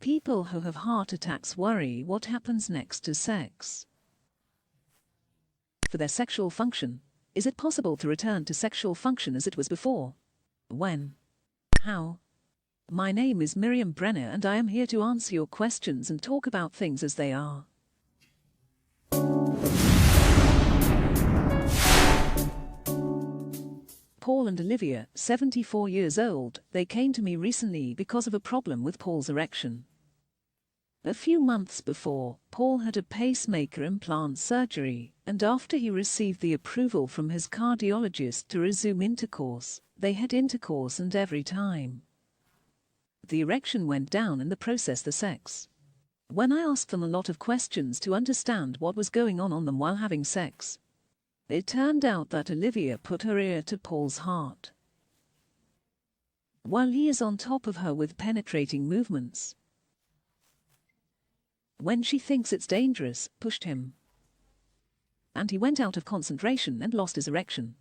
People who have heart attacks worry what happens next to sex. For their sexual function, is it possible to return to sexual function as it was before? When? How? My name is Miriam Brenner and I am here to answer your questions and talk about things as they are. Paul and Olivia, 74 years old, they came to me recently because of a problem with Paul's erection. A few months before, Paul had a pacemaker implant surgery, and after he received the approval from his cardiologist to resume intercourse, they had intercourse, and every time the erection went down, in the process the sex. When I asked them a lot of questions to understand what was going on them while having sex, it turned out that Olivia put her ear to Paul's heart while he is on top of her with penetrating movements. When she thinks it's dangerous, pushed him, and he went out of concentration and lost his erection.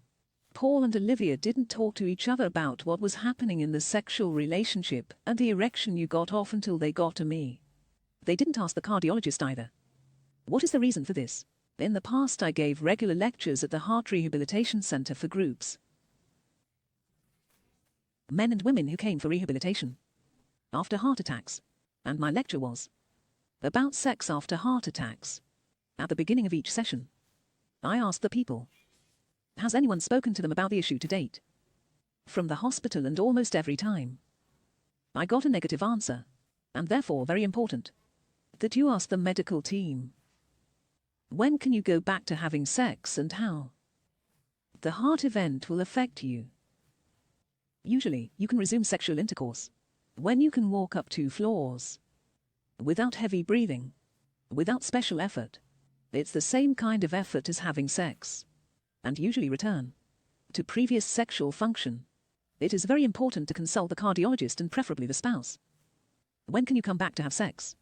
Paul and Olivia didn't talk to each other about what was happening in the sexual relationship and the erection you got off until they got to me. They didn't ask the cardiologist either. What is the reason for this? In the past I gave regular lectures at the Heart Rehabilitation Center for groups, men and women who came for rehabilitation after heart attacks, and my lecture was about sex after heart attacks. At the beginning of each session, I asked the people, has anyone spoken to them about the issue to date? From the hospital, and almost every time I got a negative answer, and therefore very important that you ask the medical team, when can you go back to having sex and how? The heart event will affect you. Usually, you can resume sexual intercourse when you can walk up 2 floors without heavy breathing, without special effort. It's the same kind of effort as having sex, and usually return to previous sexual function. It is very important to consult the cardiologist and preferably the spouse. When can you come back to have sex?